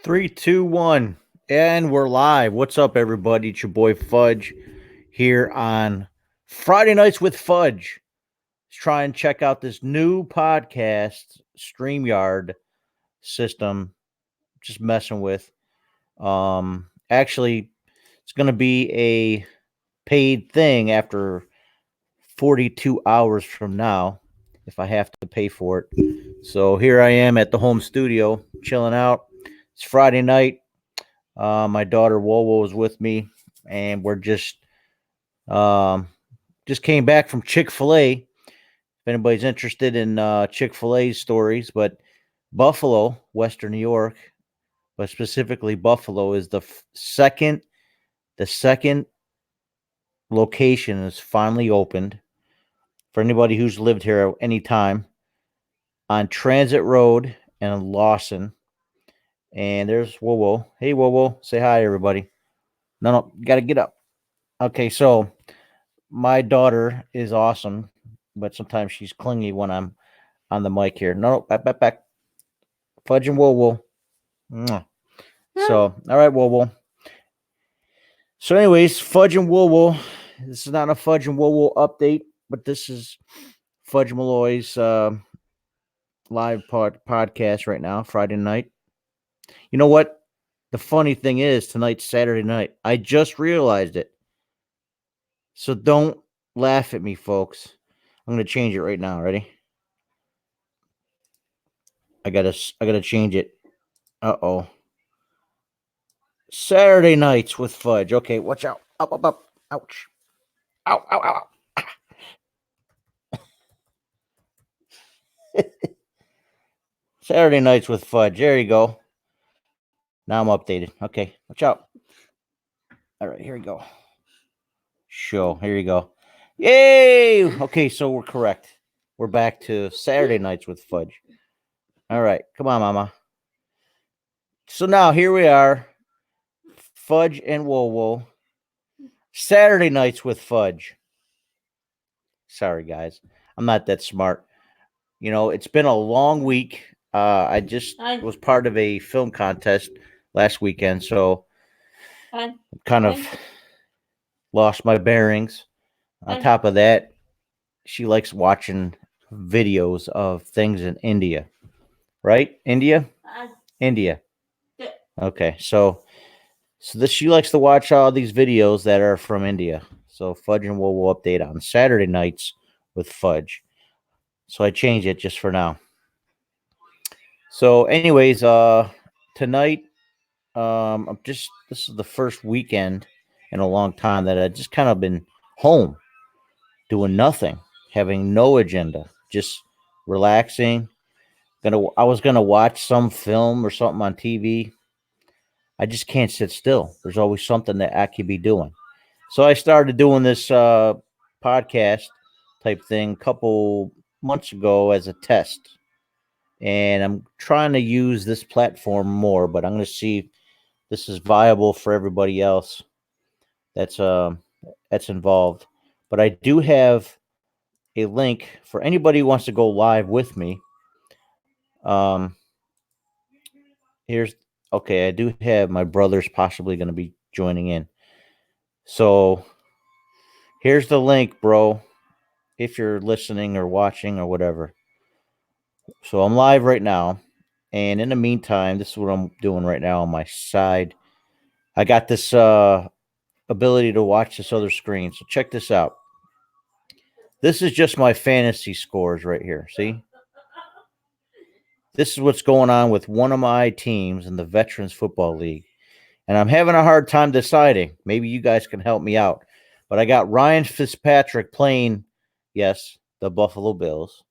Three, two, one, and we're live. What's up, everybody? It's your boy Fudge here on Friday Nights with Fudge. Let's try and check out this new podcast, StreamYard system. Just messing with. Actually, it's going to be a paid thing after 42 hours from now if I have to pay for it. So here I am at the home studio, chilling out. It's Friday night. My daughter Wowo is with me, and we're um, just came back from Chick-fil-A. If anybody's interested in Chick-fil-A stories, but Buffalo, Western New York, but specifically Buffalo, is the second location is finally opened for anybody who's lived here at any time on Transit Road and Lawson. And there's Wowo. Hey, Wowo, say hi, everybody. No, you got to get up. Okay, so my daughter is awesome, but sometimes she's clingy when I'm on the mic here. No, back. Fudge and Wowo. So, all right, Wowo. So, anyways, Fudge and Wowo. This is not a Fudge and Wowo update, but this is Fudge Malloy's live podcast right now, Friday night. You know what? The funny thing is, tonight's Saturday night. I just realized it. So don't laugh at me, folks. I'm gonna change it right now. Ready? I gotta change it. Uh-oh. Saturday nights with Fudge. Okay, watch out. Up. Ouch. Ow. Saturday nights with Fudge. There you go. Now I'm updated. Okay, watch out. All right, here we go. Show. Here you go. Yay! Okay, so we're correct. We're back to Saturday nights with Fudge. All right, come on, Mama. So now here we are. Fudge and Wowo. Saturday nights with Fudge. Sorry, guys. I'm not that smart. You know, it's been a long week. I just was part of a film contest last weekend, so kind of lost my bearings. On top of that, she likes watching videos of things in India. Right? India? India. Okay, so this she likes to watch all these videos that are from India. So Fudge and Wowo update on Saturday nights with Fudge. So I changed it just for now. So, anyways, tonight, this is the first weekend in a long time that I just kind of been home, doing nothing, having no agenda, just relaxing. I was gonna watch some film or something on TV. I just can't sit still. There's always something that I could be doing. So I started doing this podcast type thing a couple months ago as a test, and I'm trying to use this platform more. But I'm going to see if this is viable for everybody else that's involved. But I do have a link for anybody who wants to go live with me. Um, here's okay. I do have my brother's possibly going to be joining in. So here's the link, bro. If you're listening or watching or whatever. So I'm live right now. And in the meantime, this is what I'm doing right now on my side. I got this ability to watch this other screen. So check this out. This is just my fantasy scores right here. See? This is what's going on with one of my teams in the Veterans Football League. And I'm having a hard time deciding. Maybe you guys can help me out. But I got Ryan Fitzpatrick playing, yes, the Buffalo Bills,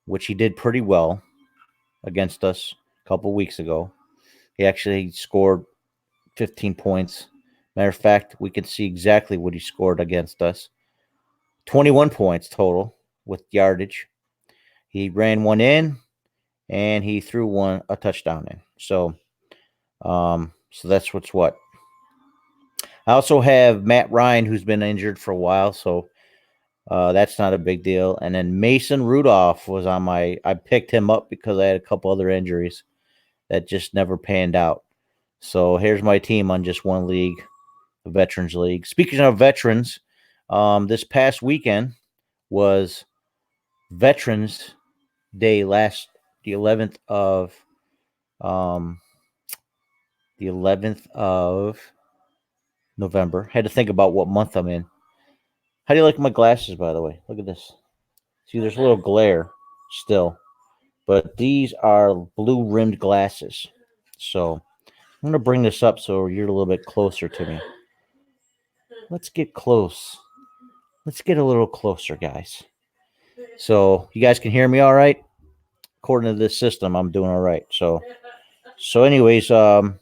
which he did pretty well against us a couple weeks ago. He actually scored 15 points. Matter of fact, we can see exactly what he scored against us. 21 points total with yardage. He ran one in, and he threw a touchdown in. So that's what. I also have Matt Ryan, who's been injured for a while, so that's not a big deal. And then Mason Rudolph was on I picked him up because I had a couple other injuries that just never panned out. So here's my team on just one league, the Veterans League. Speaking of veterans, this past weekend was Veterans Day the 11th of um, the 11th of November. Had to think about what month I'm in. How do you like my glasses, by the way? Look at this. See, there's a little glare still, but these are blue rimmed glasses. So I'm going to bring this up so you're a little bit closer to me. Let's get close. Let's get a little closer, guys. So you guys can hear me all right? According to this system, I'm doing all right. So anyways, fantasy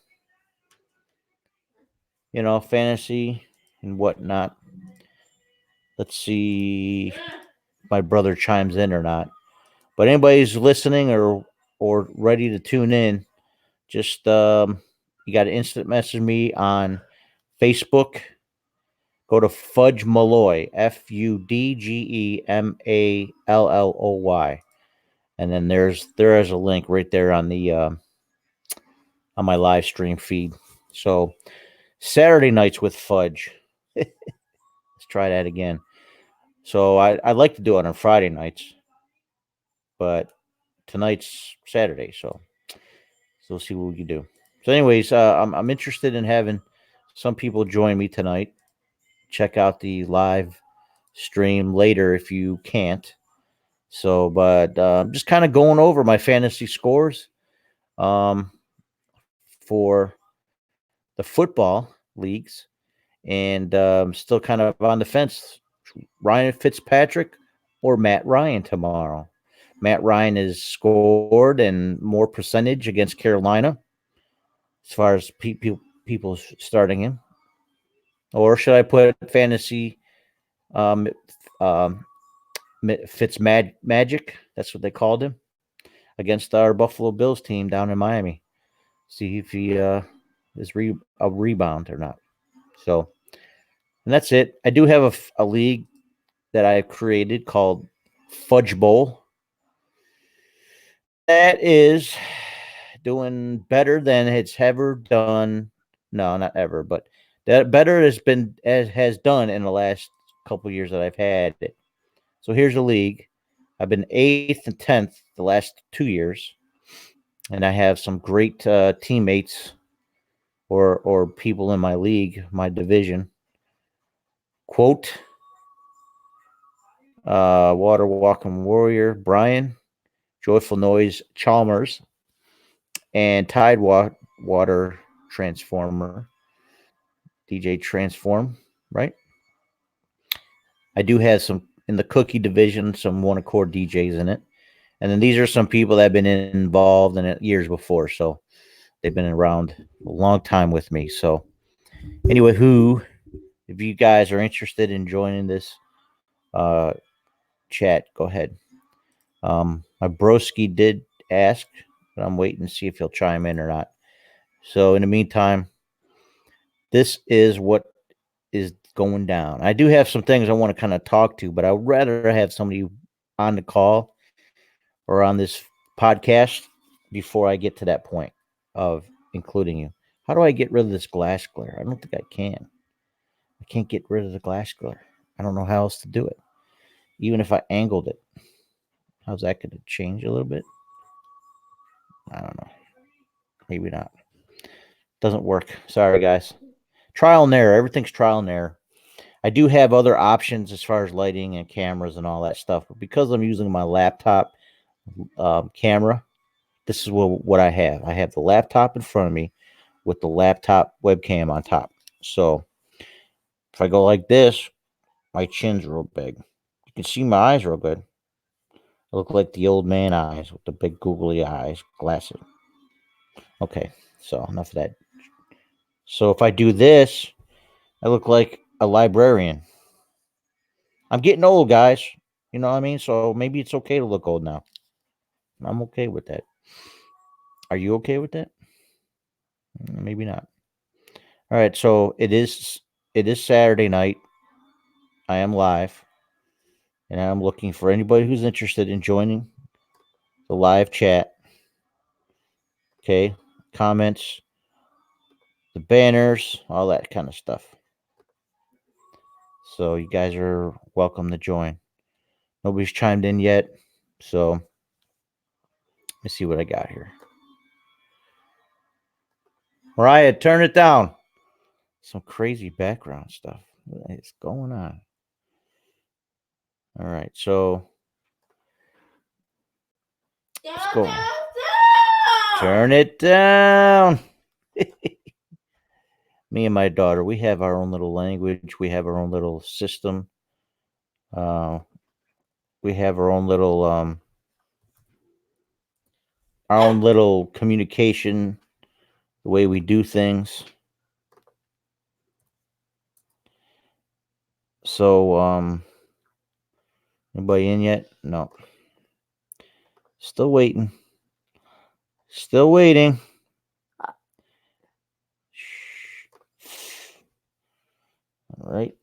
and whatnot. Let's see if my brother chimes in or not. But anybody's listening or ready to tune in, just you got to instant message me on Facebook. Go to Fudge Malloy, FUDGEMALLOY, and then there is a link right there on the on my live stream feed. So Saturday nights with Fudge. Let's try that again. So I'd like to do it on Friday nights, but tonight's Saturday, so we'll see what we can do. So, anyways, I'm interested in having some people join me tonight. Check out the live stream later if you can't. So, but I'm just kind of going over my fantasy scores for the football leagues, and still kind of on the fence. Ryan Fitzpatrick or Matt Ryan tomorrow. Matt Ryan has scored and more percentage against Carolina as far as people starting him. Or should I put fantasy Fitz Magic? That's what they called him against our Buffalo Bills team down in Miami. See if he is a rebound or not. So, and that's it. I do have a league that I created called Fudge Bowl. That is doing better than it's ever done. No, not ever, but that better has done in the last couple years that I've had it. So here's a league. I've been 8th and 10th the last 2 years, and I have some great teammates or people in my league, my division. Quote, Water Walking Warrior, Brian, Joyful Noise, Chalmers, and Tide Water Transformer, DJ Transform, right? I do have some in the cookie division, some one accord DJs in it. And then these are some people that have been involved in it years before. So they've been around a long time with me. So anyway, if you guys are interested in joining this chat, go ahead. My broski did ask, but I'm waiting to see if he'll chime in or not. So in the meantime, this is what is going down. I do have some things I want to kind of talk to, but I'd rather have somebody on the call or on this podcast before I get to that point of including you. How do I get rid of this glass glare? I don't think I can. I can't get rid of the glass glare. I don't know how else to do it. Even if I angled it. How's that going to change a little bit? I don't know. Maybe not. Doesn't work. Sorry, guys. Trial and error. Everything's trial and error. I do have other options as far as lighting and cameras and all that stuff, but because I'm using my laptop camera, this is what I have. I have the laptop in front of me with the laptop webcam on top. So if I go like this, my chin's real big. You can see my eyes real good. I look like the old man eyes with the big googly eyes, glasses. Okay, so enough of that. So if I do this, I look like a librarian. I'm getting old, guys. You know what I mean? So maybe it's okay to look old now. I'm okay with that. Are you okay with that? Maybe not. All right, so it is Saturday night. I am live, and I'm looking for anybody who's interested in joining the live chat. Okay, comments, the banners, all that kind of stuff. So you guys are welcome to join. Nobody's chimed in yet, so let me see what I got here. Mariah, turn it down. Some crazy background stuff. What is going on? All right, so let's go. Turn it down. Me and my daughter, we have our own little language. We have our own little system. We have our own little communication, the way we do things. So, anybody in yet? No. Still waiting. Still waiting. All right.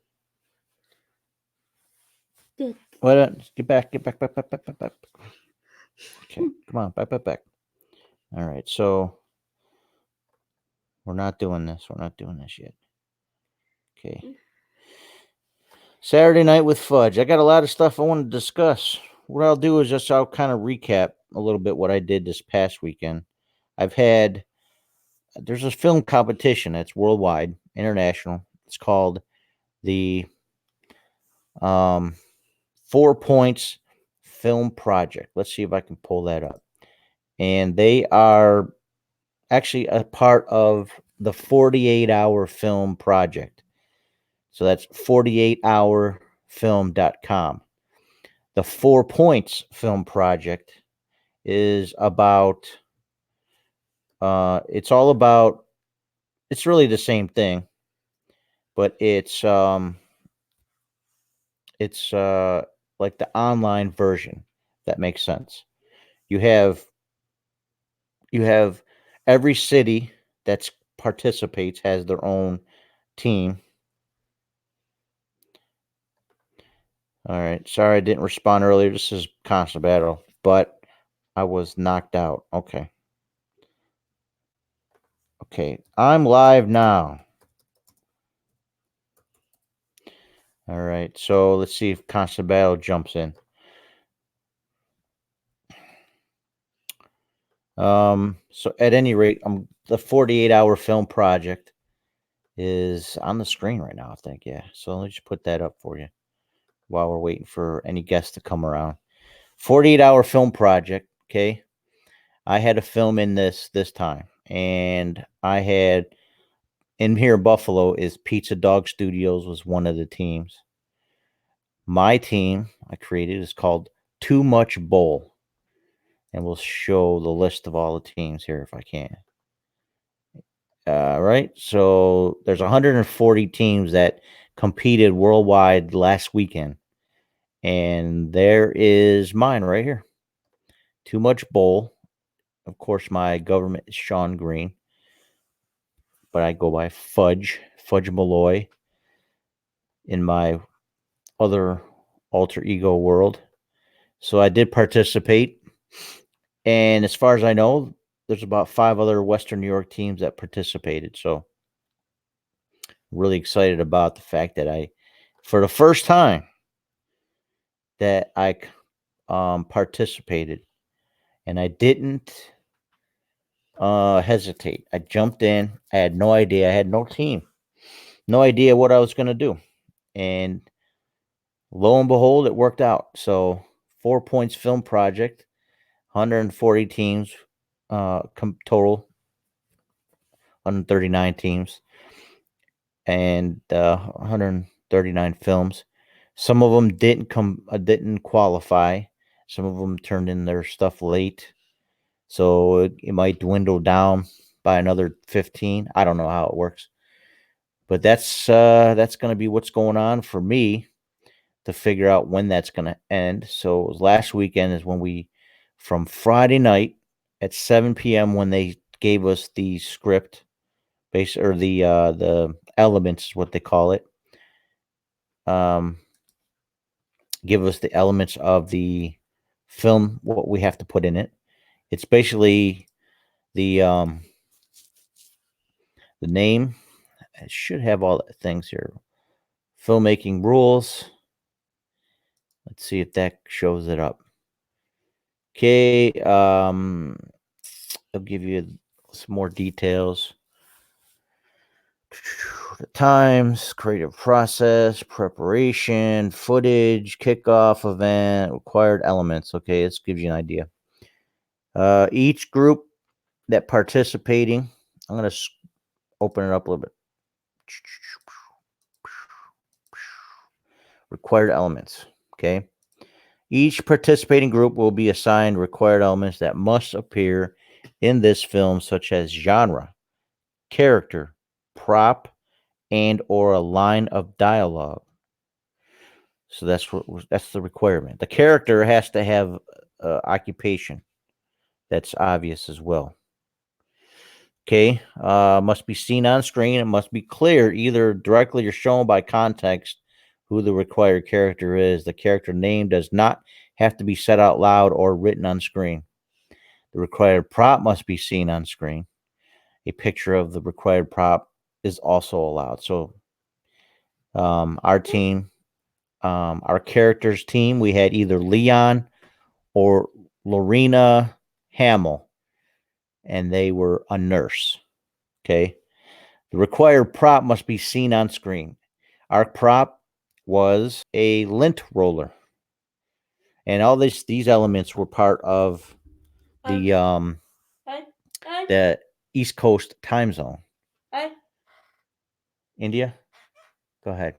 What? Get back. Back. Okay, come on, back. All right, so we're not doing this. We're not doing this yet. Okay. Saturday night with Fudge. I got a lot of stuff I want to discuss. What I'll do is I'll kind of recap a little bit what I did this past weekend. There's a film competition that's worldwide, international. It's called the 4 Points Film Project. Let's see if I can pull that up. And they are actually a part of the 48-hour film project. So that's 48hourfilm.com. The 4 Points Film Project is about it's really the same thing, but it's like the online version, if that makes sense. You have every city that participates has their own team. All right. Sorry I didn't respond earlier. This is constant battle, but I was knocked out. Okay. Okay. I'm live now. All right. So let's see if constant battle jumps in. So at any rate, the 48-hour film project is on the screen right now, I think. Yeah. So let me just put that up for you while we're waiting for any guests to come around. 48-hour film project. Okay. I had a film in this time, and I had in here in Buffalo is Pizza Dog Studios was one of the teams. My team I created is called Too Much Bowl. And we'll show the list of all the teams here if I can. Right. So there's 140 teams that competed worldwide last weekend. And there is mine right here. Too Much Bowl. Of course, my government is Sean Green. But I go by Fudge Malloy in my other alter ego world. So I did participate. And as far as I know, there's about 5 other Western New York teams that participated. So really excited about the fact that for the first time that I participated, and I didn't hesitate. I jumped in. I had no idea. I had no team, no idea what I was going to do. And lo and behold, it worked out. So 4 Points Film Project, 140 teams, total, 139 teams, and 139 films. Some of them didn't qualify. Some of them turned in their stuff late, so it might dwindle down by another 15. I don't know how it works, but that's going to be what's going on for me to figure out when that's going to end. So it was last weekend is when from Friday night at 7 p.m. when they gave us the script, or the elements is what they call it. Give us the elements of the film, what we have to put in it. It's basically the The name, it should have all the things here. Filmmaking Rules. Let's see if that shows it up. Okay, I'll give you some more details. The times, creative process, preparation, footage, kickoff event, required elements. Okay, this gives you an idea. Each group that participating, I'm going to open it up a little bit. Required elements. Okay. Each participating group will be assigned required elements that must appear in this film, such as genre, character, prop, and or a line of dialogue. So that's the requirement. The character has to have occupation. That's obvious as well. Okay, must be seen on screen. It must be clear, either directly or shown by context, who the required character is. The character name does not have to be said out loud or written on screen. The required prop must be seen on screen. A picture of the required prop is also allowed. So, our team, our characters team, we had either Leon or Lorena Hamill, and they were a nurse. Okay. The required prop must be seen on screen. Our prop was a lint roller. And all these elements were part of the East Coast time zone. India? Go ahead.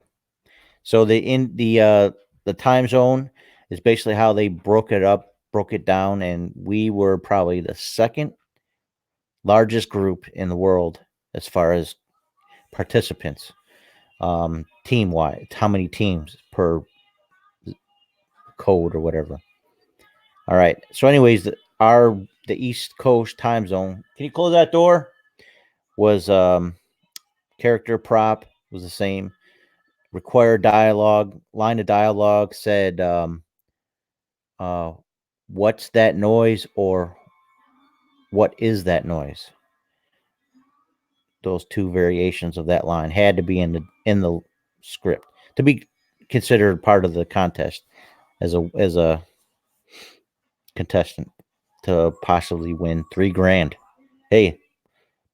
So the time zone is basically how they broke it down, and we were probably the second largest group in the world as far as participants. Team wise, how many teams per code or whatever. All right. So, anyways, the East Coast time zone. Can you close that door? Was character prop was the same. Required dialogue, line of dialogue said, "What's that noise?" or "What is that noise?" Those two variations of that line had to be in the script to be considered part of the contest as a contestant to possibly win $3,000. Hey,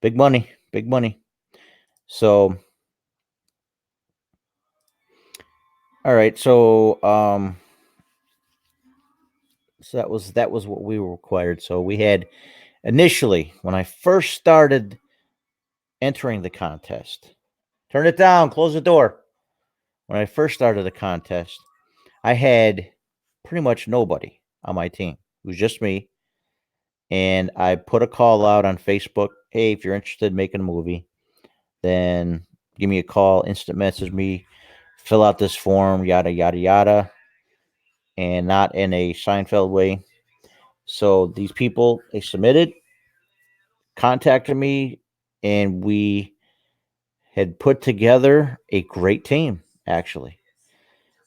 big money, big money. So, all right. So that was what we were required. So we had initially when I first started entering the contest. Turn it down. Close the door. When I first started the contest, I had pretty much nobody on my team. It was just me. And I put a call out on Facebook. Hey, if you're interested in making a movie, then give me a call, instant message me, fill out this form, yada, yada, yada, and not in a Seinfeld way. So these people, they submitted, contacted me, and we had put together a great team, actually.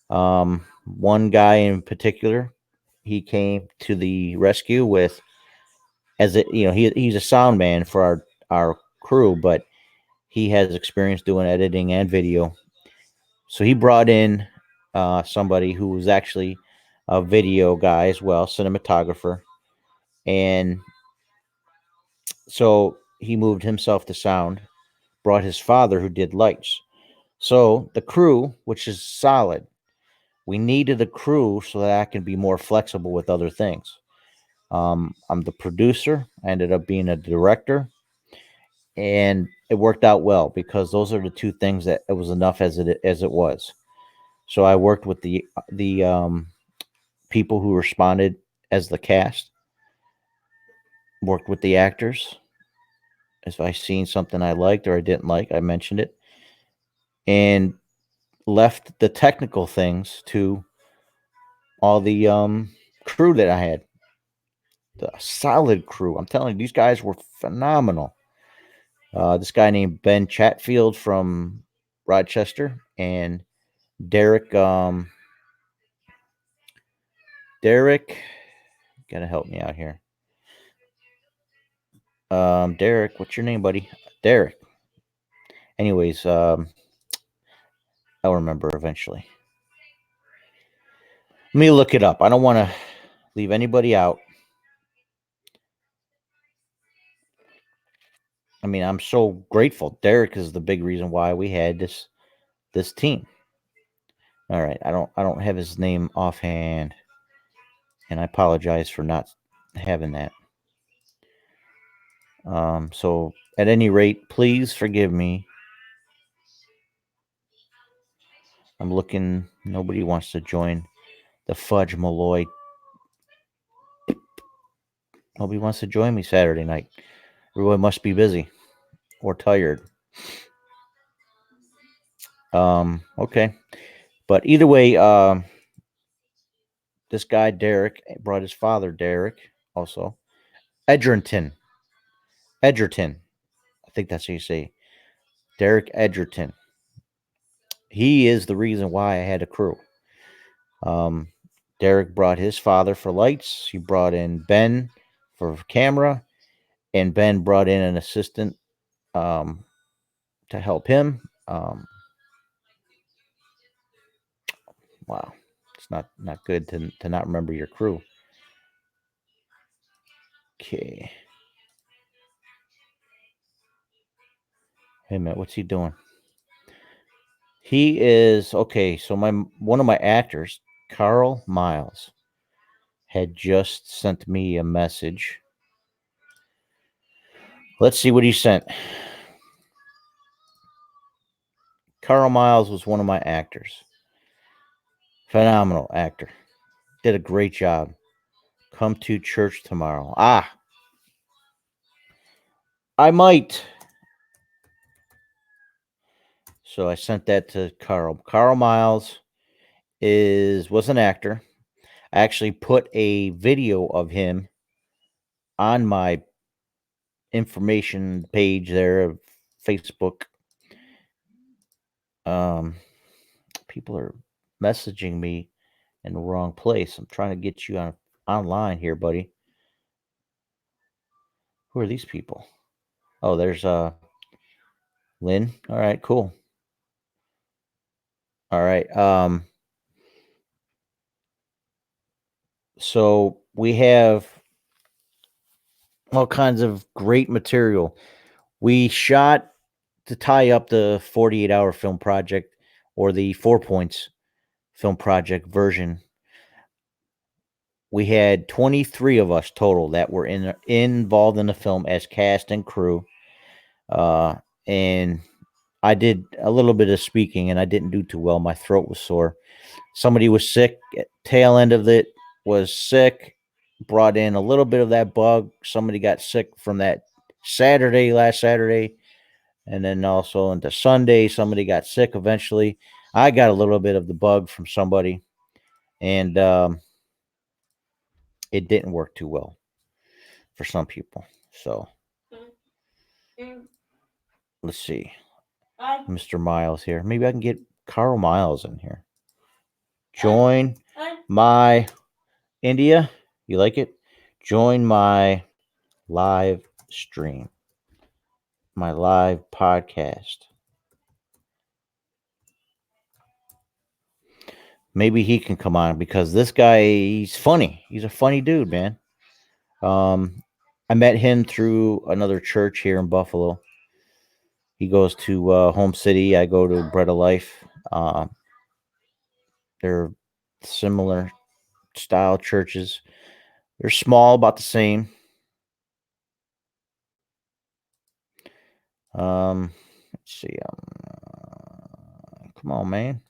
One guy in particular, he came to the rescue with, he's a sound man for our crew, but he has experience doing editing and video. So he brought in somebody who was actually a video guy as well, cinematographer. And so he moved himself to sound, brought his father who did lights. So the crew, which is solid, we needed a crew so that I can be more flexible with other things. I'm the producer. I ended up being a director, and it worked out well because those are the two things that it was enough as it was. So I worked with the people who responded as the cast, worked with the actors. If I seen something I liked or I didn't like, I mentioned it, and left the technical things to all the crew that I had. The solid crew. I'm telling you, these guys were phenomenal. This guy named Ben Chatfield from Rochester and Derek. Derek, gotta help me out here. Derek, what's your name, buddy? Derek. Anyways, I'll remember eventually. Let me look it up. I don't want to leave anybody out. I mean, I'm so grateful. Derek is the big reason why we had this team. All right, I don't have his name offhand, and I apologize for not having that. So at any rate, please forgive me. I'm looking. Nobody wants to join the Fudge Malloy. Nobody wants to join me Saturday night. Everyone must be busy or tired. Okay. But either way, this guy Derek brought his father Derek also. Edgerton. I think that's how you say. Derek Edgerton. He is the reason why I had a crew. Derek brought his father for lights. He brought in Ben for camera, and Ben brought in an assistant to help him. Wow, it's not good to not remember your crew. Okay. Hey, man, what's he doing? He is okay. So one of my actors, Carl Miles, had just sent me a message. Let's see what he sent. Carl Miles was one of my actors. Phenomenal actor. Did a great job. Come to church tomorrow. I might. So I sent that to Carl. Carl Miles was an actor. I actually put a video of him on my information page there of Facebook. People are messaging me in the wrong place. I'm trying to get you online here, buddy. Who are these people? Oh, there's Lynn. All right, cool. All right. So we have all kinds of great material. We shot to tie up the 48-hour film project, or the 4 Points film project version. We had 23 of us total that were involved in the film as cast and crew. And I did a little bit of speaking, and I didn't do too well. My throat was sore. Somebody was sick. Tail end of it was sick. Brought in a little bit of that bug. Somebody got sick from that last Saturday. And then also into Sunday, somebody got sick eventually. I got a little bit of the bug from somebody. And it didn't work too well for some people. So let's see. Mr. Miles here. Maybe I can get Carl Miles in here. Join my India. You like it? Join my live stream, my live podcast. Maybe he can come on, because this guy, he's funny. He's a funny dude, man. I met him through another church here in Buffalo. He goes to Home City. I go to Bread of Life. They're similar style churches. They're small, about the same. Let's see. Come on, man.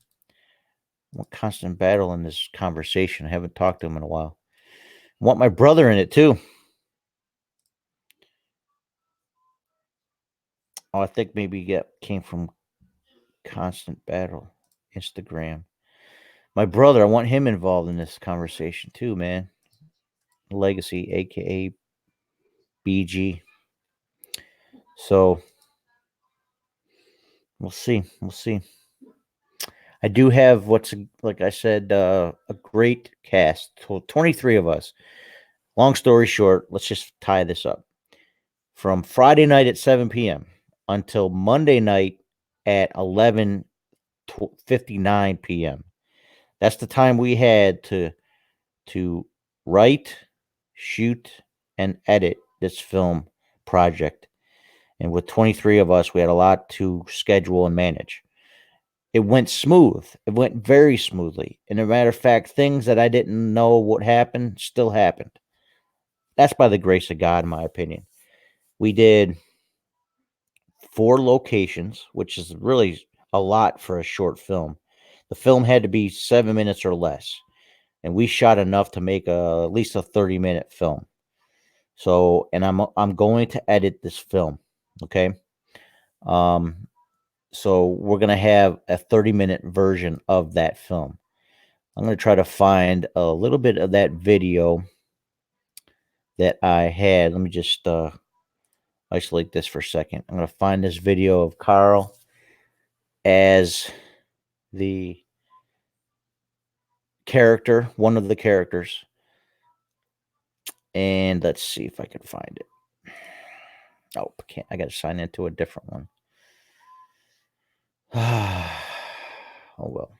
I'm a constant battle in this conversation. I haven't talked to him in a while. I want my brother in it too. Oh, I think maybe came from Constant Battle Instagram. My brother, I want him involved in this conversation too, man. Legacy, aka BG. So we'll see. We'll see. I do have like I said, a great cast. 23 of us. Long story short, let's just tie this up. From Friday night at 7 p.m. until Monday night at 11:59 p.m. That's the time we had to write, shoot, and edit this film project. And with 23 of us, we had a lot to schedule and manage. It went smooth. It went very smoothly. And a matter of fact, things that I didn't know what happened still happened. That's by the grace of God, in my opinion. We did 4 locations, which is really a lot for a short film. The film had to be 7 minutes or less, and we shot enough to make at least a 30-minute film. So, and I'm going to edit this film. Okay. Um, so we're gonna have a 30-minute version of that film. I'm gonna try to find a little bit of that video that I had. Let me just isolate this for a second. I'm gonna find this video of Carl as the character, one of the characters, and let's see if I can find it. Oh, can't. I got to sign into a different one. Oh well.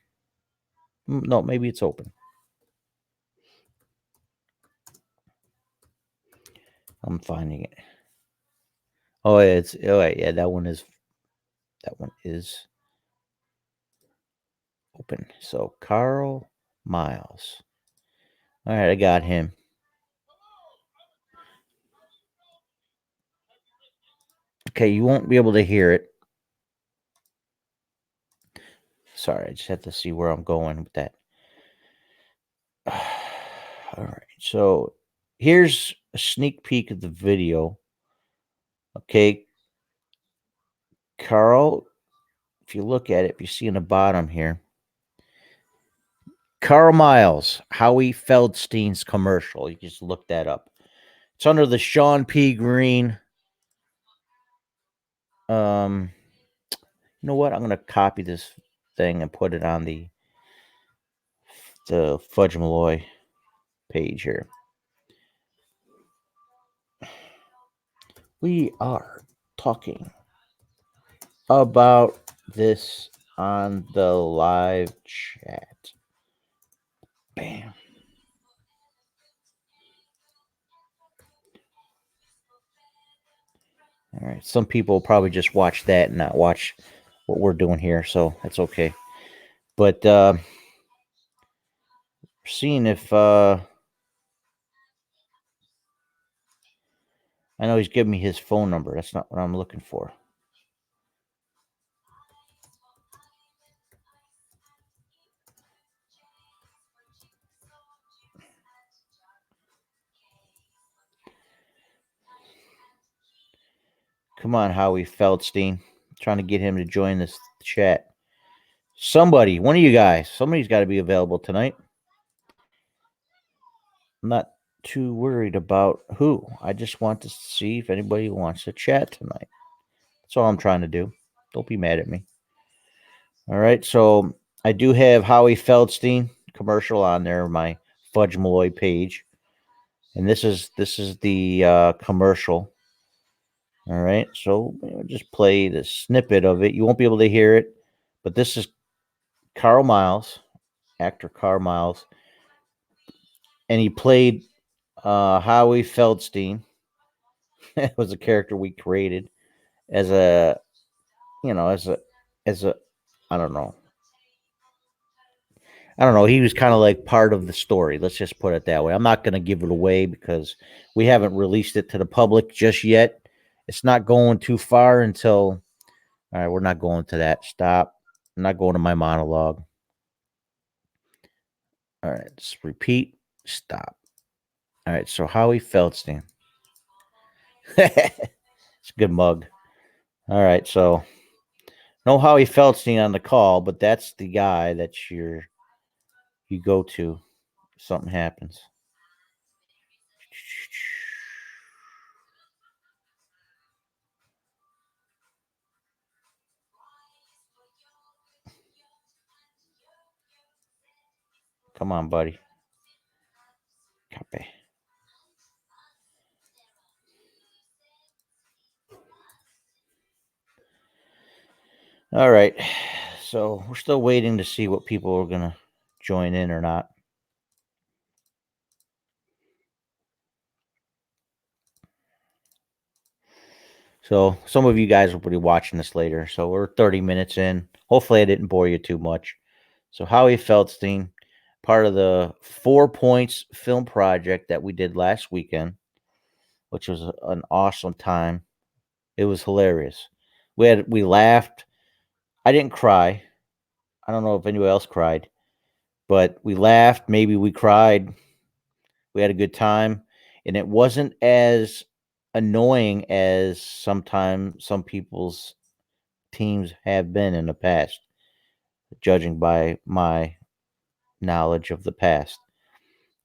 No, maybe it's open. I'm finding it. Oh, it's yeah. That one is open. So Carl Miles. All right, I got him. Okay, you won't be able to hear it. Sorry, I just have to see where I'm going with that. All right, so here's a sneak peek of the video. Okay, Carl, if you look at it, if you see in the bottom here, Carl Miles, Howie Feldstein's commercial. You just look that up. It's under the Sean P. Green. You know what? I'm gonna copy this thing and put it on the Fudge Malloy page here. We are talking about this on the live chat. Bam. All right. Some people probably just watch that and not watch what we're doing here, so that's okay. But seeing if I know he's giving me his phone number. That's not what I'm looking for. Come on, Howie Feldstein. Trying to get him to join this chat. Somebody, one of you guys, somebody's got to be available tonight. I'm not too worried about who. I just want to see if anybody wants to chat tonight. That's all I'm trying to do. Don't be mad at me. All right. So I do have Howie Feldstein commercial on there, my Fudge Malloy page. And this is the commercial. All right. So just play the snippet of it. You won't be able to hear it, but this is Carl Miles, actor Carl Miles. And he played Howie Feldstein. It was a character we created as a, as a, I don't know. I don't know. He was kind of like part of the story. Let's just put it that way. I'm not going to give it away because we haven't released it to the public just yet. It's not going too far until. All right, we're not going to that. Stop. I'm not going to my monologue. All right, just repeat. Stop. All right, so Howie Feldstein. It's a good mug. All right, so no Howie Feldstein on the call, but that's the guy that you go to if something happens. Come on, buddy. Copy. All right. So we're still waiting to see what people are going to join in or not. So some of you guys will be watching this later. So we're 30 minutes in. Hopefully I didn't bore you too much. So Howie Feldstein, part of the 4 Points film project that we did last weekend, which was an awesome time. It was hilarious. We laughed. I didn't cry. I don't know if anyone else cried, but we laughed. Maybe we cried. We had a good time, and it wasn't as annoying as sometimes some people's teams have been in the past, judging by my knowledge of the past.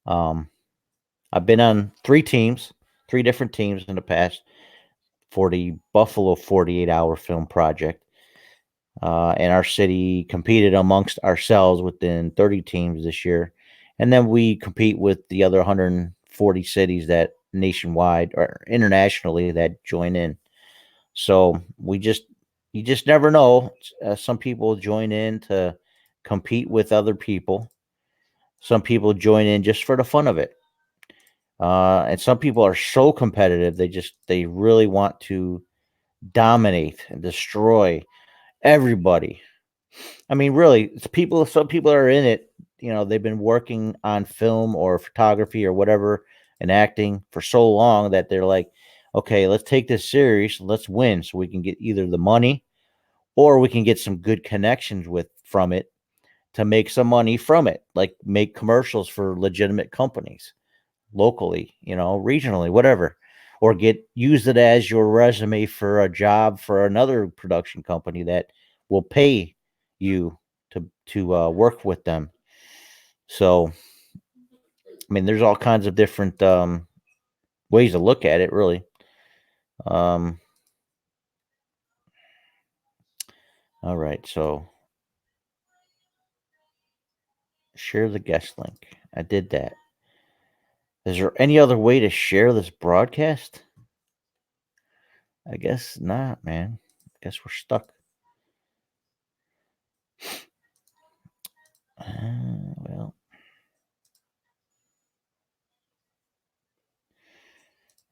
Um, I've been on 3 teams, 3 different teams in the past for the Buffalo 48-hour film project. And our city competed amongst ourselves within 30 teams this year. And then we compete with the other 140 cities that nationwide or internationally that join in. So you just never know. Some people join in to compete with other people. Some people join in just for the fun of it. And some people are so competitive, they really want to dominate and destroy everybody. I mean, really, it's people. Some people are in it. They've been working on film or photography or whatever and acting for so long that they're like, okay, let's take this serious. Let's win, so we can get either the money or we can get some good connections with from it to make some money from it, like make commercials for legitimate companies locally, regionally, whatever, or use it as your resume for a job for another production company that will pay you to work with them. So, I mean, there's all kinds of different ways to look at it, really. Um, all right, so share the guest link. I did that. Is there any other way to share this broadcast? I guess not, man. I guess we're stuck. Well,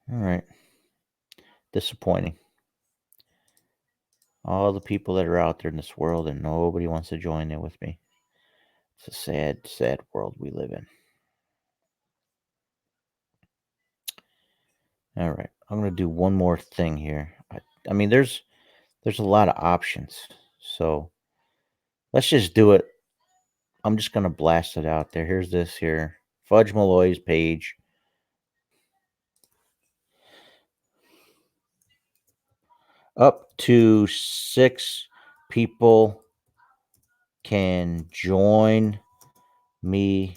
all right. Disappointing. All the people that are out there in this world, and nobody wants to join in with me. It's a sad, sad world we live in. All right, I'm gonna do one more thing here. I mean, there's a lot of options, so let's just do it. I'm just gonna blast it out there. Here's this here, Fudge Malloy's page. Up to 6 people can join me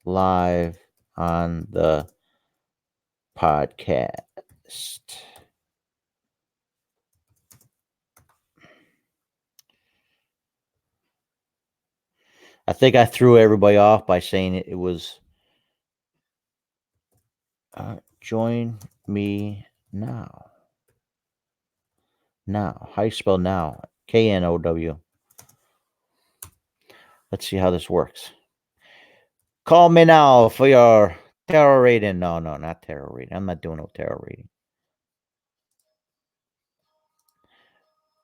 live on the podcast. I think I threw everybody off by saying it was join me now. Now. How you spell now? Know. Let's see how this works. Call me now for your terror rating. No, not terror rating. I'm not doing no terror rating.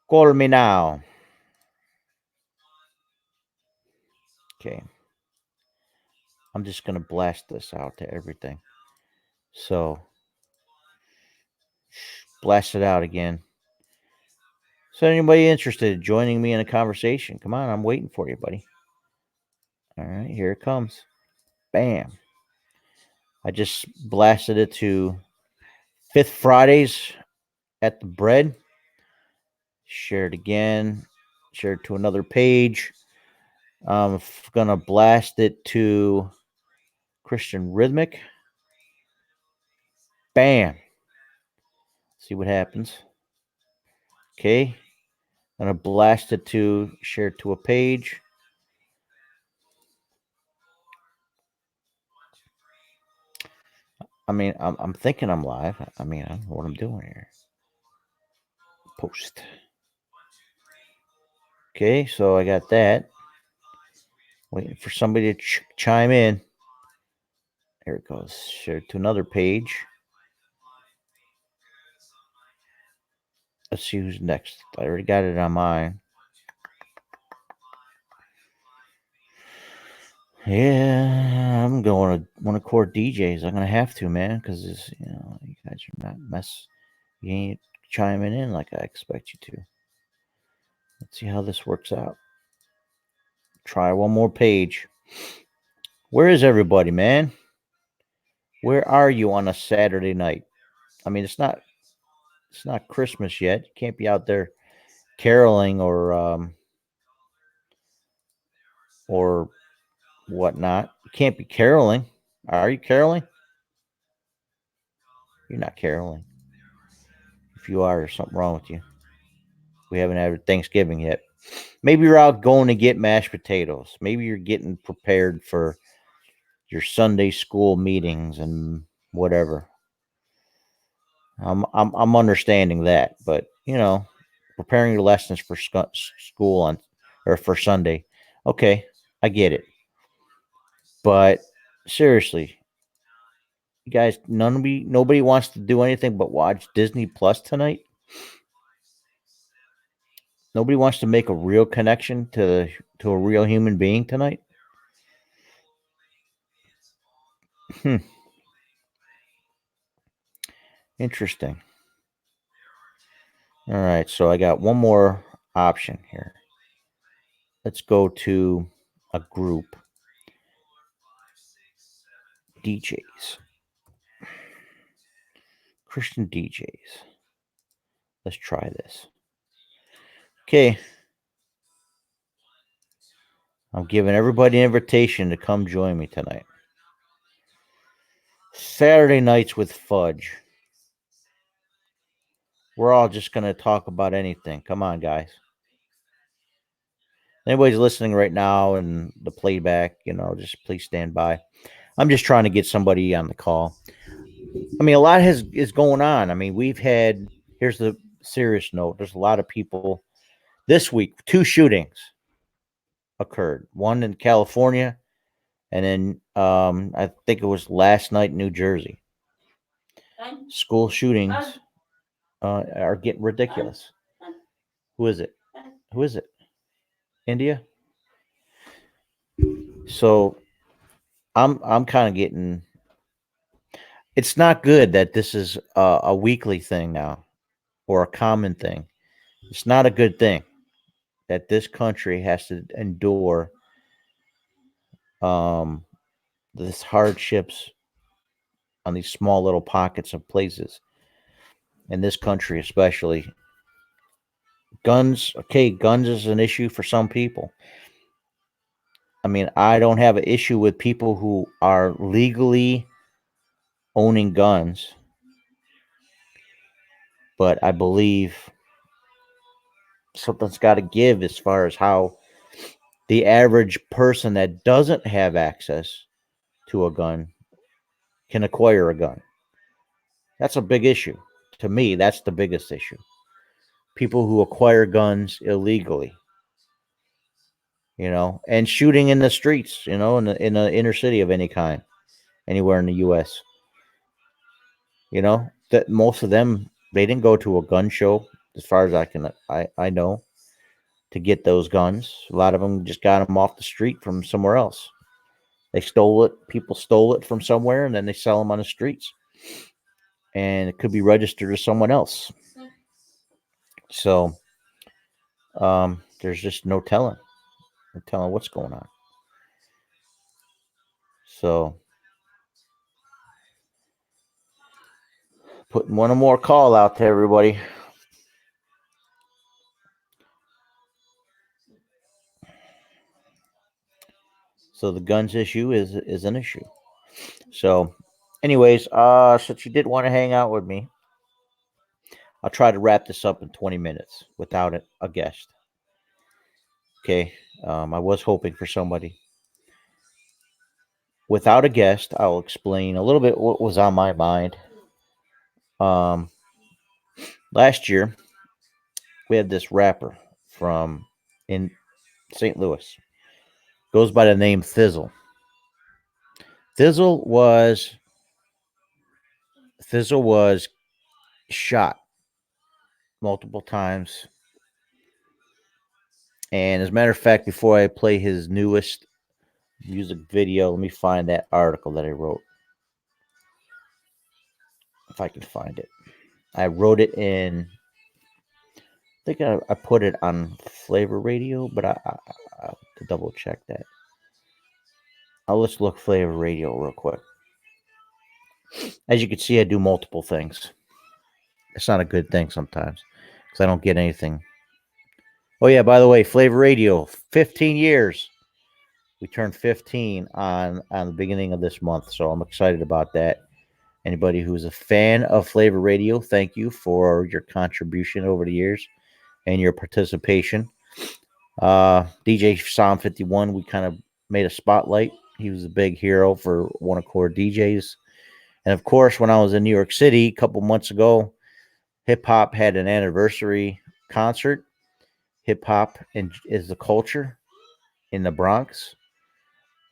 Call me now. Okay. I'm just going to blast this out to everything. So, blast it out again. So, anybody interested in joining me in a conversation? Come on, I'm waiting for you, buddy. All right, here it comes. Bam. I just blasted it to Fifth Fridays at the Bread. Share it again. Share it to another page. I'm going to blast it to Christian Rhythmic. Bam. See what happens. Okay. I'm going to blast it to share it to a page. I mean, I'm thinking I'm live. I mean, I don't know what I'm doing here. Post. Okay, so I got that. Waiting for somebody to chime in. There it goes. Share to another page. Let's see who's next. I already got it on mine. Yeah, I'm going to one of core DJs. I'm gonna have to, man, because you guys are not you ain't chiming in like I expect you to. Let's see how this works out. Try one more page. Where is everybody, man? Where are you on a Saturday night? I mean, it's not Christmas yet. You can't be out there caroling or whatnot. You can't be caroling. Are you caroling? You're not caroling. If you are, there's something wrong with you. We haven't had Thanksgiving yet. Maybe you're out going to get mashed potatoes. Maybe you're getting prepared for your Sunday school meetings and whatever. I'm understanding that, but preparing your lessons for school or for Sunday. Okay, I get it. But seriously, you guys, nobody wants to do anything but watch Disney Plus tonight. Nobody wants to make a real connection to a real human being tonight. Interesting. All right, so I got one more option here. Let's go to a group. DJs. Christian DJs. Let's try this. Okay. I'm giving everybody an invitation to come join me tonight. Saturday nights with Fudge. We're all just going to talk about anything. Come on, guys. Anybody's listening right now and the playback, just please stand by. I'm just trying to get somebody on the call. I mean, a lot is going on. I mean, here's the serious note. There's a lot of people this week. 2 shootings occurred. One in California, and then I think it was last night in New Jersey. School shootings are getting ridiculous. Who is it? Who is it? India? So I'm kind of getting. It's not good that this is a weekly thing now, or a common thing. It's not a good thing that this country has to endure this hardships on these small little pockets of places. In this country, especially, guns. Okay, guns is an issue for some people. I mean, I don't have an issue with people who are legally owning guns, but I believe something's got to give as far as how the average person that doesn't have access to a gun can acquire a gun. That's a big issue. To me, that's the biggest issue. People who acquire guns illegally, and shooting in the streets, in the inner city of any kind, anywhere in the U.S. That most of them, they didn't go to a gun show, as far as I know, to get those guns. A lot of them just got them off the street from somewhere else. They stole it. People stole it from somewhere, and then they sell them on the streets. And it could be registered to someone else. So there's just no telling what's going on. So putting one more call out to everybody. So the guns issue is an issue. So, anyways, since you did want to hang out with me, I'll try to wrap this up in 20 minutes without a guest. Okay, I was hoping for somebody. Without a guest, I'll explain a little bit what was on my mind. Last year, we had this rapper from in St. Louis. Goes by the name Thizzle. Thizzle was shot multiple times. And as a matter of fact, before I play his newest music video, let me find that article that I wrote. If I can find it. I wrote it in, I think I put it on Flavor Radio, but I to double check that. Let's look Flavor Radio real quick. As you can see, I do multiple things. It's not a good thing sometimes because I don't get anything. Oh yeah, by the way, Flavor Radio, 15 years. We turned 15 on the beginning of this month, so I'm excited about that. Anybody who's a fan of Flavor Radio, thank you for your contribution over the years and your participation. DJ Psalm 51, we kind of made a spotlight. He was a big hero for One Accord DJs. And of course, when I was in New York City a couple months ago, hip hop had an anniversary concert. Hip hop is the culture in the Bronx.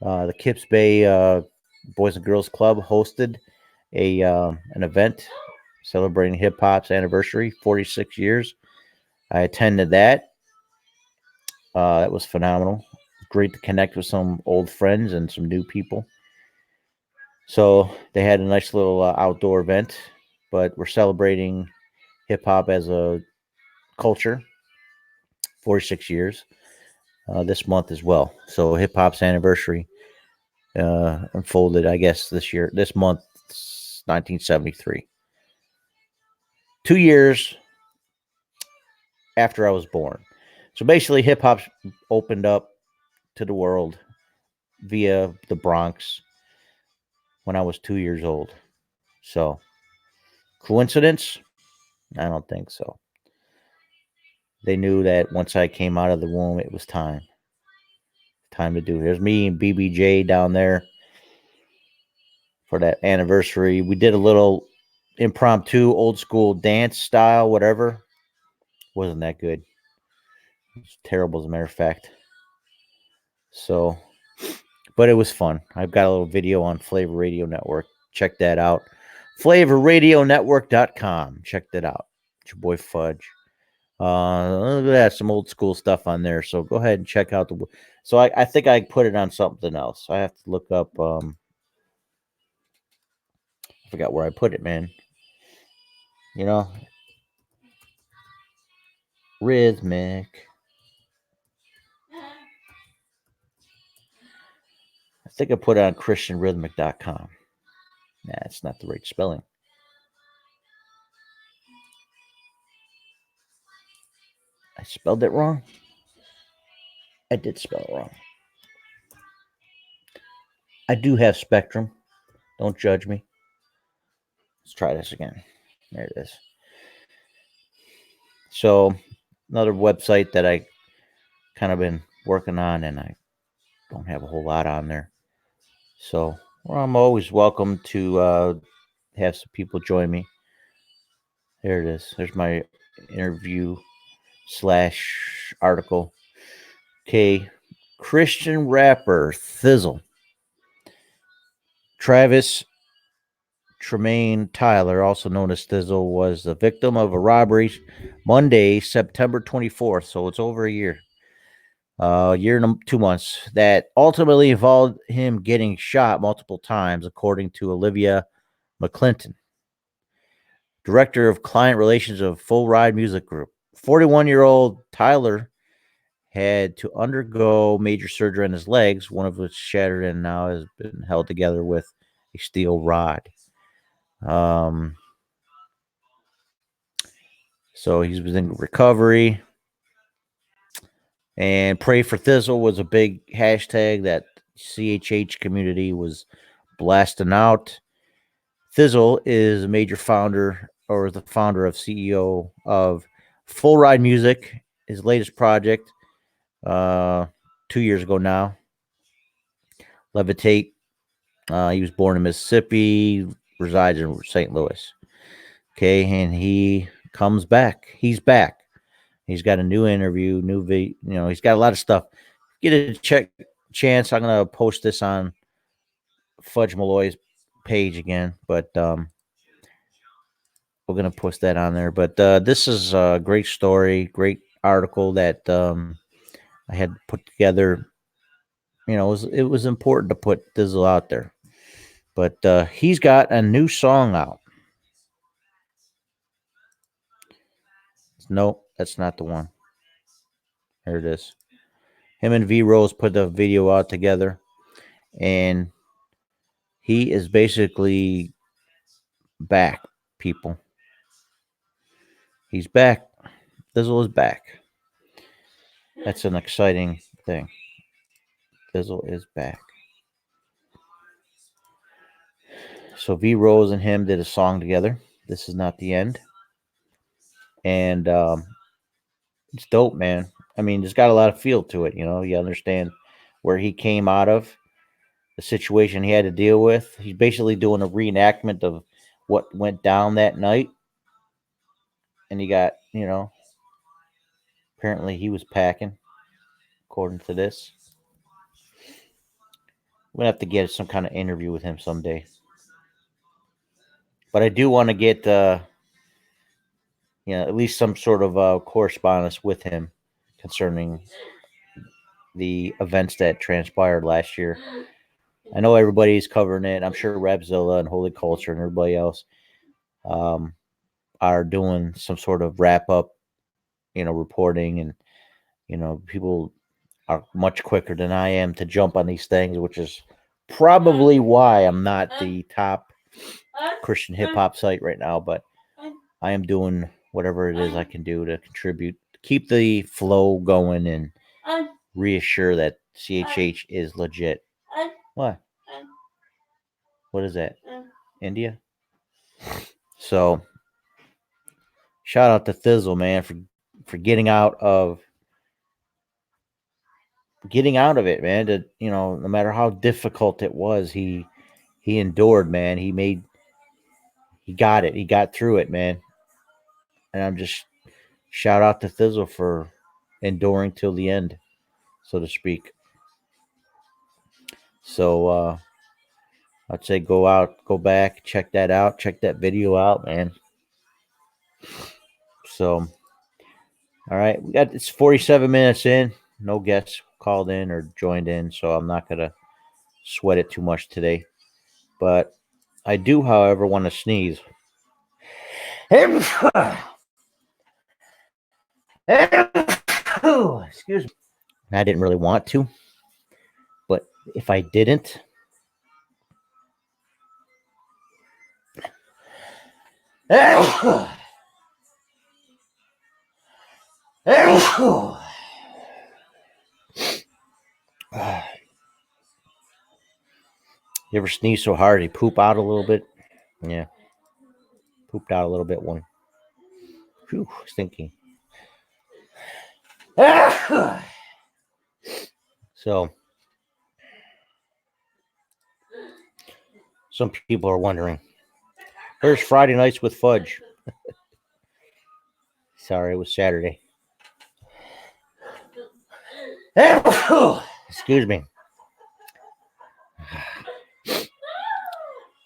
The Kips Bay Boys and Girls Club hosted an event celebrating hip hop's anniversary, 46 years. I attended that. That was phenomenal. Great to connect with some old friends and some new people. So they had a nice little outdoor event, but we're celebrating hip hop as a culture, 46 years this month as well. So hip hop's anniversary unfolded, I guess, this month, 1973. 2 years after I was born. So basically, hip hop opened up to the world via the Bronx when I was 2 years old. So, coincidence? I don't think so. They knew that once I came out of the womb, it was time. Time to do it. There's me and BBJ down there for that anniversary. We did a little impromptu, old school dance style, whatever. Wasn't that good. It was terrible, as a matter of fact. So, but it was fun. I've got a little video on Flavor Radio Network. Check that out. FlavorRadioNetwork.com. Check that out. It's your boy Fudge. Look at that, some old school stuff on there. So go ahead and check out the. So I think I put it on something else. I have to look up. I forgot where I put it, man. You know, rhythmic. I think I put it on ChristianRhythmic.com. Nah, it's not the right spelling. I spelled it wrong. I did spell it wrong. I do have Spectrum. Don't judge me. Let's try this again. There it is. So, another website that I kind of been working on, and I don't have a whole lot on there. So, I'm always welcome to have some people join me. There it is. There's my interview / article. Okay. Christian rapper Thizzle. Travis Tremaine Tyler, also known as Thizzle, was the victim of a robbery Monday, September 24th. So it's over a year. Year and 2 months, that ultimately involved him getting shot multiple times, according to Olivia McClinton, director of client relations of Full Ride Music Group. 41-year-old Tyler had to undergo major surgery on his legs, one of which shattered and now has been held together with a steel rod. So he's in recovery. And Pray for Thizzle was a big hashtag that CHH community was blasting out. Thizzle is a major founder, or the founder of CEO of Full Ride Music, his latest project, 2 years ago now. Levitate. He was born in Mississippi, resides in St. Louis. Okay, and he comes back. He's back. He's got a new interview, he's got a lot of stuff. Get a chance. I'm gonna post this on Fudge Malloy's page again, but we're gonna post that on there. But this is a great story, great article that I had put together. It was important to put Dizzle out there. But he's got a new song out. No, that's not the one. Here it is. Him and V Rose put the video out together, and he is basically back, people. He's back. Dizzle is back. That's an exciting thing. Dizzle is back. So V Rose and him did a song together. This is not the end. And it's dope, man. I mean, it's got a lot of feel to it. You understand where he came out of, the situation he had to deal with. He's basically doing a reenactment of what went down that night. And he got, apparently he was packing, according to this. We're going to have to get some kind of interview with him someday. But I do want to get, at least some sort of correspondence with him concerning the events that transpired last year. I know everybody's covering it. I'm sure Rapzilla and Holy Culture and everybody else are doing some sort of wrap up, reporting, and people are much quicker than I am to jump on these things, which is probably why I'm not the top Christian hip hop site right now. But I am doing whatever it is I can do to contribute, keep the flow going, and reassure that CHH is legit. What? What is that? India? So, shout out to Thizzle, man, for getting out of it, man. To, no matter how difficult it was, he endured, man. He got it. He got through it, man. And I'm just shout out to Thizzle for enduring till the end, so to speak. So I'd say go back, check that out, check that video out, man. So, all right, it's 47 minutes in. No guests called in or joined in, so I'm not gonna sweat it too much today. But I do, however, want to sneeze. Excuse me. I didn't really want to, but if I didn't, you ever sneeze so hard you poop out a little bit? Yeah, pooped out a little bit one. Whew, stinky. So, some people are wondering, where's Friday nights with Fudge? Sorry, it was Saturday. Excuse me.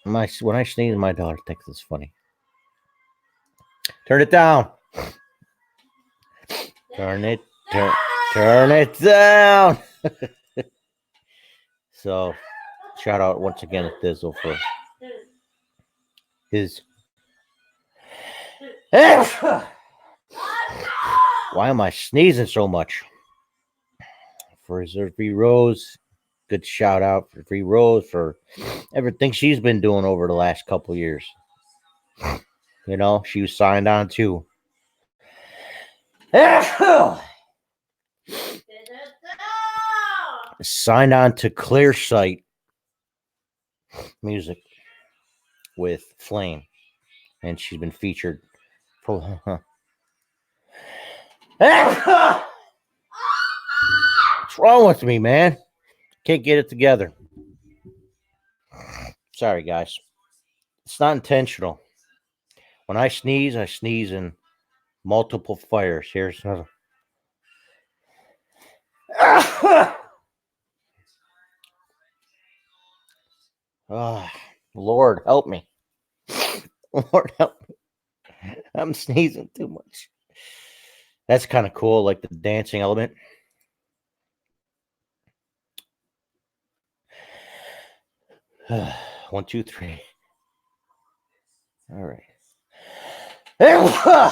When I sneeze, my daughter thinks it's funny. Turn it down. Turn it down. So, shout out once again to Thizzle for his. Why am I sneezing so much? For V Rose, good shout out for V Rose for everything she's been doing over the last couple of years. She was signed on too. Signed on to Clear Sight Music with Flame, and she's been featured for. What's wrong with me, man? Can't get it together. Sorry, guys. It's not intentional. When I sneeze in multiple fires. Here's another. Oh, Lord, help me. Lord, help me. I'm sneezing too much. That's kind of cool, like the dancing element. One, two, three. All right.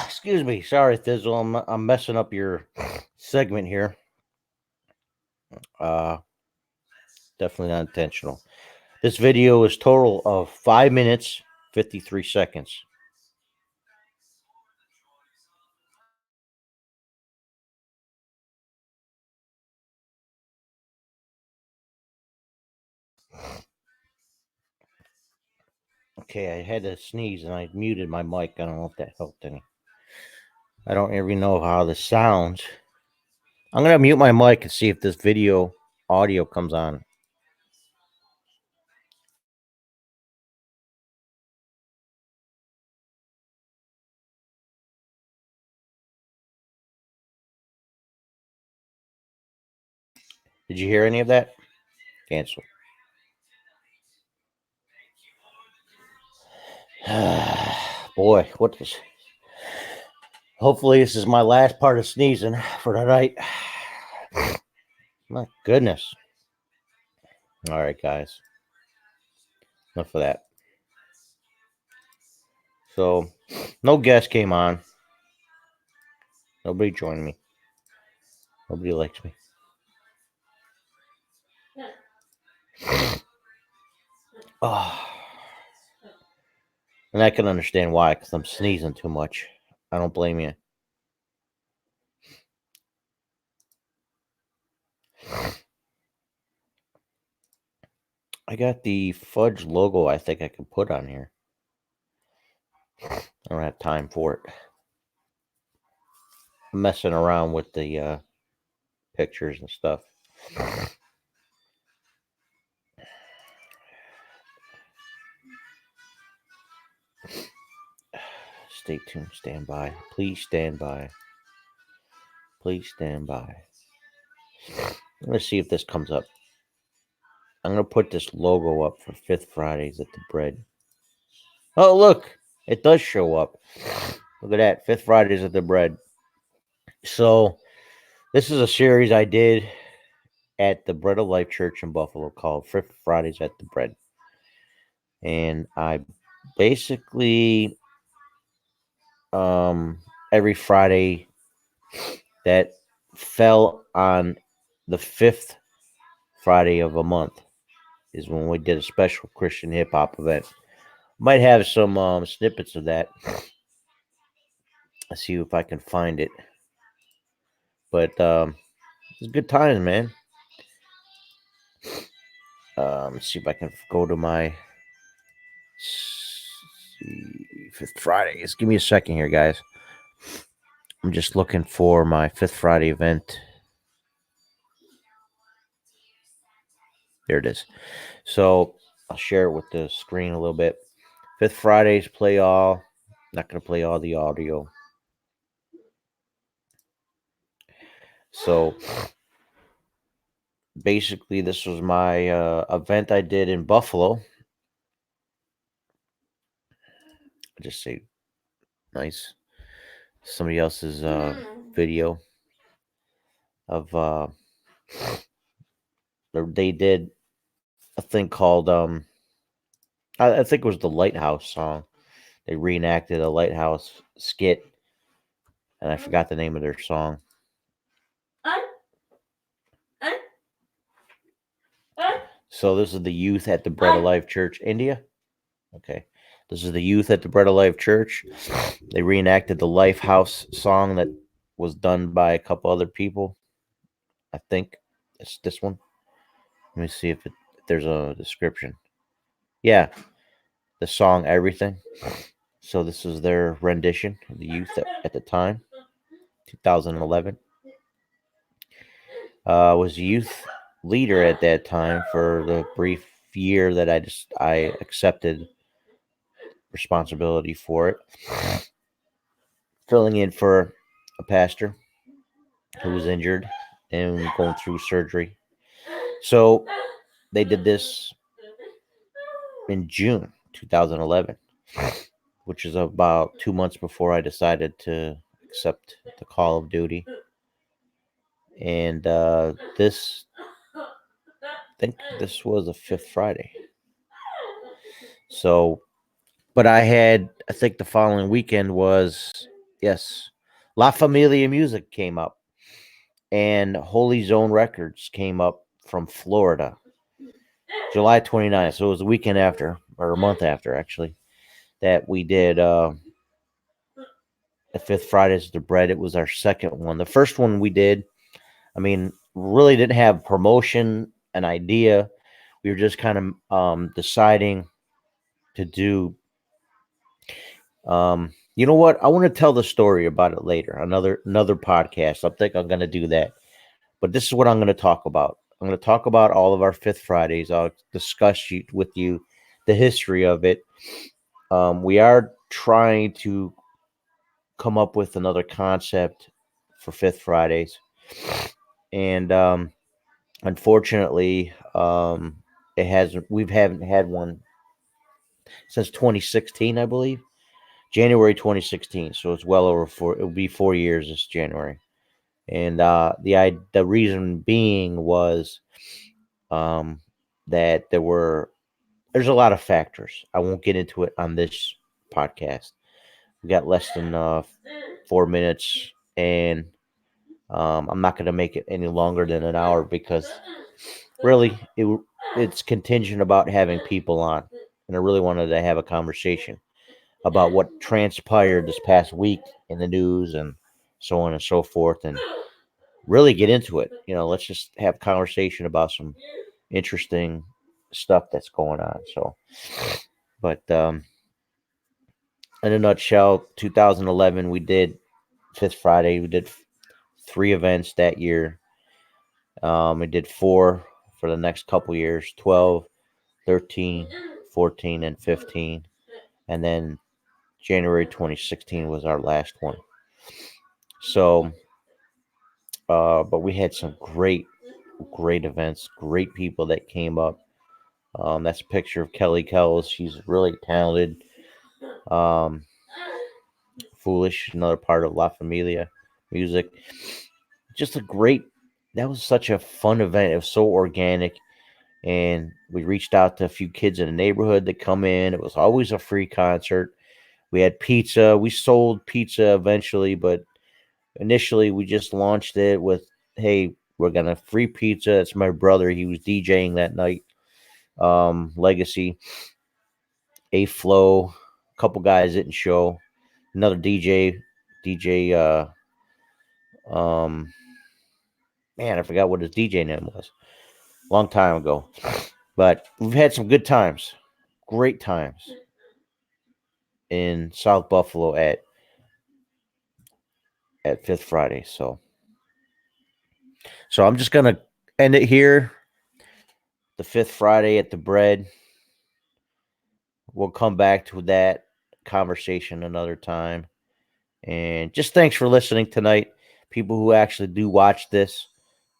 Excuse me. Sorry, Thizzle. I'm messing up your segment here. Definitely not intentional. This video is total of 5 minutes, 53 seconds. Okay, I had to sneeze and I muted my mic. I don't know if that helped any. I don't even know how this sounds. I'm going to mute my mic and see if this video audio comes on. Did you hear any of that? Cancel. Boy, what is... Hopefully this is my last part of sneezing for tonight. My goodness. All right, guys. Enough of that. So, no guest came on. Nobody joined me. Nobody likes me. Oh. And I can understand why, because I'm sneezing too much. I don't blame you. I got the Fudge logo I think I can put on here. I don't have time for it. I'm messing around with the pictures and stuff. Stay tuned. Stand by. Please stand by. Please stand by. I'm going to see if this comes up. I'm going to put this logo up for Fifth Fridays at the Bread. Oh, look. It does show up. Look at that. Fifth Fridays at the Bread. So, this is a series I did at the Bread of Life Church in Buffalo called Fifth Fridays at the Bread. And I basically, every Friday that fell on the fifth Friday of a month is when we did a special Christian hip hop event. Might have some snippets of that. Let's see if I can find it. But it's good times, man. Let's see if I can go to my Fifth Fridays. Give me a second here, guys. I'm just looking for my Fifth Friday event. There it is. So I'll share it with the screen a little bit. Fifth Fridays, play all. Not going to play all the audio. So basically, this was my event I did in Buffalo. I just say nice. Somebody else's video of they did a thing called I think it was the Lighthouse song. They reenacted a Lighthouse skit, and I forgot the name of their song. So this is the youth at the Bread of Life Church, India. Okay. This is the youth at the Bread of Life Church. They reenacted the Lifehouse song that was done by a couple other people. I think it's this one. Let me see if there's a description. Yeah, the song Everything. So this is their rendition of the youth at the time, 2011. Was a youth leader at that time for the brief year that I accepted responsibility for it. filling in for a pastor who was injured and going through surgery. So they did this in June 2011, which is about 2 months before I decided to accept the call of duty. And this, I think this was a fifth Friday. So, but I think the following weekend was, yes, La Familia Music came up, and Holy Zone Records came up from Florida, July 29th. So it was a weekend after, or a month after, actually, that we did the Fifth Fridays of the Bread. It was our second one. The first one we did, I mean, really didn't have promotion, an idea. We were just kind of deciding to do. You know what? I want to tell the story about it later. Another podcast. I think I'm going to do that. But this is what I'm going to talk about. I'm going to talk about all of our Fifth Fridays. I'll discuss with you the history of it. We are trying to come up with another concept for Fifth Fridays, and unfortunately, it hasn't. We haven't had one since 2016, I believe, January 2016. So it's well over four. It will be 4 years this January, and the reason being was um, that there's a lot of factors. I won't get into it on this podcast. We got less than 4 minutes, and I'm not going to make it any longer than an hour because really it's contingent about having people on, and I really wanted to have a conversation about what transpired this past week in the news and so on and so forth, and really get into it. Let's just have conversation about some interesting stuff that's going on. So, but in a nutshell, 2011, we did Fifth Friday. We did 3 events that year. We did 4 for the next couple years, 12, 13, 14, and 15. And then January 2016 was our last one. So, but we had some great events, great people that came up. That's a picture of Kelly Kells. She's really talented. Um, Foolish, another part of La Familia music. Just that was such a fun event. It was so organic. And we reached out to a few kids in the neighborhood that come in. It was always a free concert. We had pizza. We sold pizza eventually, but initially we just launched it with, hey, we're gonna free pizza. It's my brother. He was DJing that night. Legacy, A Flow, a couple guys didn't show. Another DJ. Um, Man, I forgot what his DJ name was. Long time ago, but we've had some good times, great times in South Buffalo at Fifth Friday. So I'm just gonna end it here. The Fifth Friday at the Bread. We'll come back to that conversation another time. And just thanks for listening tonight. People who actually do watch this,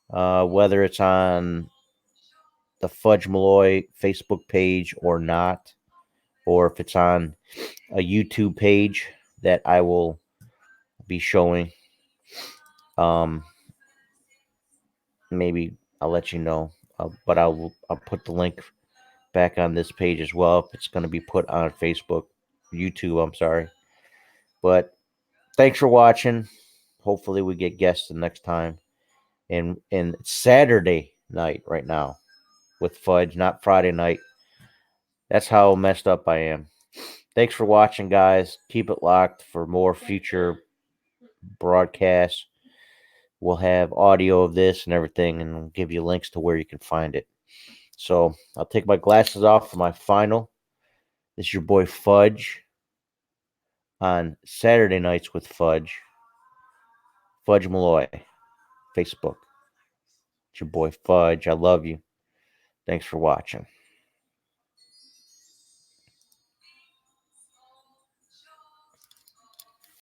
whether it's on the Fudge Malloy Facebook page or not, or if it's on a YouTube page that I will be showing. Maybe I'll let you know, but I'll put the link back on this page as well if it's going to be put on Facebook, YouTube. I'm sorry, but thanks for watching. Hopefully, we get guests the next time. And it's Saturday night right now with Fudge, not Friday night. That's how messed up I am. Thanks for watching, guys. Keep it locked for more future broadcasts. We'll have audio of this and everything, and we'll give you links to where you can find it. So I'll take my glasses off for my final. This is your boy Fudge on Saturday Nights with Fudge. Fudge Malloy, Facebook. It's your boy Fudge. I love you. Thanks for watching.